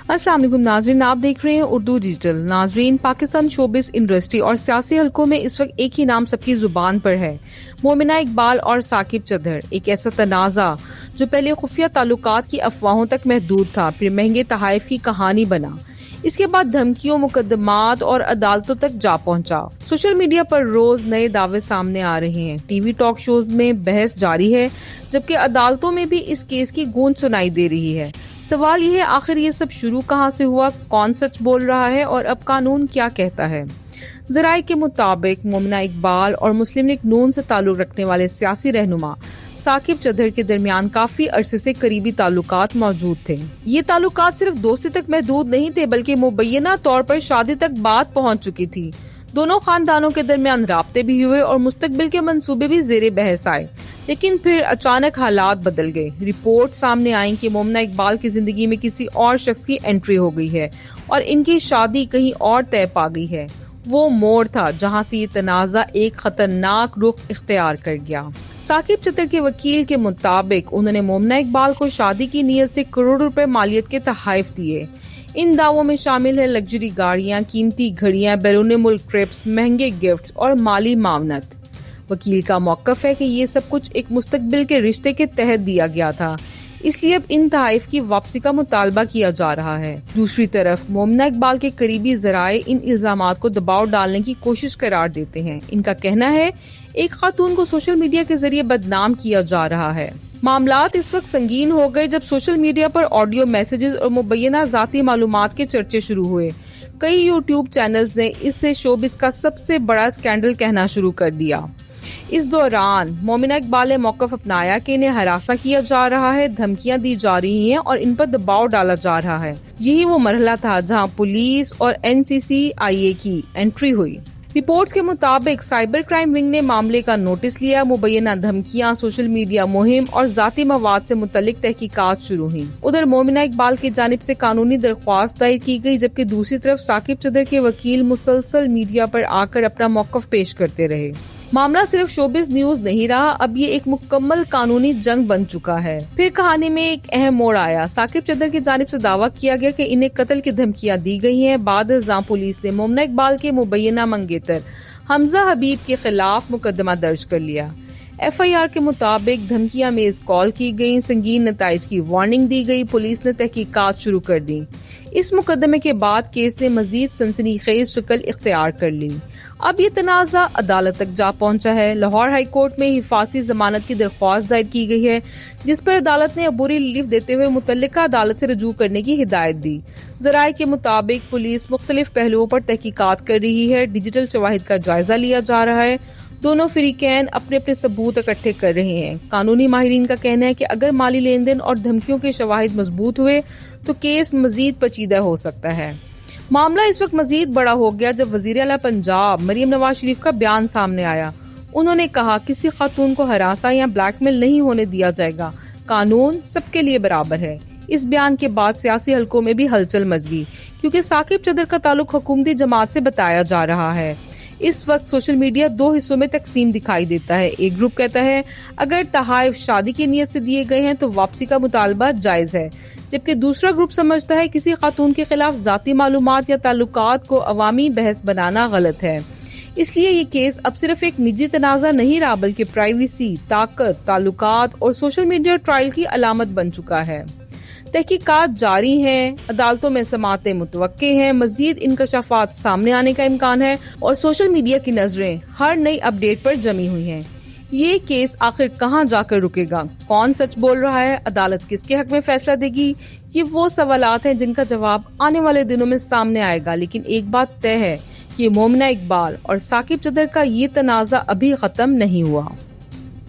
अस्सलाम वालेकुम नाजरीन, आप देख रहे हैं उर्दू डिजिटल। नाजरीन, पाकिस्तान शोबिस इंडस्ट्री और सियासी हलकों में इस वक्त एक ही नाम सबकी जुबान पर है, मोमिना इकबाल और साकिब चदर। एक ऐसा तनाज़ा जो पहले खुफिया ताल्लुकात की अफवाहों तक महदूद था, फिर महंगे तहाइफ की कहानी बना। इसके बाद धमकियों, मुकदमात और अदालतों तक जा पहुंचा। सोशल मीडिया पर रोज नए दावे सामने आ रहे हैं। टीवी टॉक शोज में बहस जारी है, जबकि अदालतों में भी इस केस की गूंज सुनाई दे रही है। सवाल ये है, आखिर ये सब शुरू कहाँ से हुआ, कौन सच बोल रहा है और अब कानून क्या कहता है? ज़राए के मुताबिक मोमिना इकबाल और मुस्लिम लीग नून से ताल्लुक रखने वाले सियासी रहनुमा साकिब चदर के दरमियान काफी अरसे से करीबी ताल्लुकात मौजूद थे। ये ताल्लुकात सिर्फ दोस्ती तक महदूद नहीं थे, बल्कि मुबैना तौर पर शादी तक बात पहुंच चुकी थी। दोनों खानदानों के दरमियान राब्ते भी हुए और मुस्तकबिल के मंसूबे भी जेरे बहस आए, लेकिन फिर अचानक हालात बदल गए। रिपोर्ट सामने आई कि मोमिना इकबाल की जिंदगी में किसी और शख्स की एंट्री हो गई है और इनकी शादी कहीं और तय पा गई है। वो मोड़ था जहां से ये तनाज़ा एक खतरनाक रुख इख्तियार कर गया। साकिब चदर के वकील के मुताबिक उन्होंने मोमिना इकबाल को शादी की नीयत से करोड़ों रुपए मालियत के तहाइफ दिए। इन दावों में शामिल है लग्जरी गाड़ियां, कीमती घड़ियां, बैरून मुल्क ट्रिप्स, महंगे गिफ्ट्स और माली मावनत। वकील का मौक़िफ़ है कि ये सब कुछ एक मुस्तकबिल के रिश्ते के तहत दिया गया था, इसलिए अब इन तहाइफ की वापसी का मुतालबा किया जा रहा है। दूसरी तरफ मोमिना इकबाल के करीबी ज़राए इन इल्जामात को दबाव डालने की कोशिश करार देते हैं। इनका कहना है एक खातून को सोशल मीडिया के जरिए बदनाम किया जा रहा है। मामलात इस वक्त संगीन हो गए जब सोशल मीडिया पर ऑडियो मैसेजेस और मुबैना जाती मालूमात के चर्चे शुरू हुए। कई यूट्यूब चैनल्स ने इससे शोबिस का सबसे बड़ा स्कैंडल कहना शुरू कर दिया। इस दौरान मोमिना इकबाल ने मौक़िफ़ अपनाया कि इन्हें हरासा किया जा रहा है, धमकियां दी जा रही हैं और इन पर दबाव डाला जा रहा है। यही वो मरहला था जहां पुलिस और NCCIA की एंट्री हुई। रिपोर्ट्स के मुताबिक साइबर क्राइम विंग ने मामले का नोटिस लिया। मुबैना धमकियां, सोशल मीडिया मुहिम और जाती मवाद से मुतल्लिक तहकीकात शुरू हुई। उधर मोमिना इकबाल की जानिब से कानूनी दरख्वास्त दायर की गई, जबकि दूसरी तरफ साकिब चदर के वकील मुसलसल मीडिया पर आकर अपना मौक़िफ़ पेश करते रहे। मामला सिर्फ शोबिस न्यूज नहीं रहा, अब ये एक मुकम्मल कानूनी जंग बन चुका है। फिर कहानी में एक अहम मोड़ आया। साकिब चदर की जानिब से दावा किया गया कि इन्हें कत्ल की धमकियां दी गई हैं। बाद पुलिस ने मोमिना इकबाल के मुबैना मंगेतर हमजा हबीब के खिलाफ मुकदमा दर्ज कर लिया। FIR के मुताबिक धमकियां मेज कॉल की गई, संगीन नताइज की वार्निंग दी गई। पुलिस ने तहकीकात शुरू कर दी। इस मुकदमे के बाद केस ने मजीद सनसनीखेज शक्ल इख्तियार कर ली। अब ये तनाज़ा अदालत तक जा पहुंचा है। लाहौर हाई कोर्ट में हिफाजती जमानत की दरख्वास्त दायर की गई है, जिस पर अदालत ने अबूरी रिलीफ देते हुए मुतल्लिका अदालत से रजू करने की हिदायत दी। ज़राए के मुताबिक पुलिस मुख्तलिफ पहलुओं पर तहकीकात कर रही है। डिजिटल शवाहिद का जायजा लिया जा रहा है। दोनों फरीकैन अपने अपने सबूत इकट्ठे कर रहे हैं। कानूनी माहिरीन का कहना है कि अगर माली लेन देन और धमकियों के शवाहिद मजबूत हुए तो केस मजीद पेचीदा हो सकता है। मामला इस वक्त मजीद बड़ा हो गया जब वजीर आला पंजाब मरियम नवाज शरीफ का बयान सामने आया। उन्होंने कहा किसी खातून को हरासा या ब्लैकमेल नहीं होने दिया जाएगा, कानून सबके लिए बराबर है। इस बयान के बाद सियासी हलकों में भी हलचल मच गई, क्योंकि साकिब चदर का ताल्लुक हुकूमती जमात से बताया जा रहा है। इस वक्त सोशल मीडिया दो हिस्सों में तकसीम दिखाई देता है। एक ग्रुप कहता है अगर तहाइफ शादी की नीयत से दिए गए हैं तो वापसी का मुतालबा जायज है, जबकि दूसरा ग्रुप समझता है किसी खातून के खिलाफ जाती मालूमात या ताल्लुकात को अवामी बहस बनाना गलत है। इसलिए ये केस अब सिर्फ एक निजी तनाज़ा नहीं रहा, बल्कि प्राइवेसी, ताकत, ताल्लुकात और सोशल मीडिया ट्रायल की अलामत बन चुका है। तहकीकात जारी हैं, अदालतों में समाअतें मुतवक्के हैं, मजीद इंकशाफात सामने आने का इम्कान है और सोशल मीडिया की नजरें हर नई अपडेट पर जमी हुई हैं। ये केस आखिर कहाँ जाकर रुकेगा, कौन सच बोल रहा है, अदालत किसके हक में फैसला देगी, ये वो सवालात हैं जिनका जवाब आने वाले दिनों में सामने आएगा। लेकिन एक बात तय है कि मोमिना इकबाल और साकिब चदर का ये तनाज़ा अभी खत्म नहीं हुआ।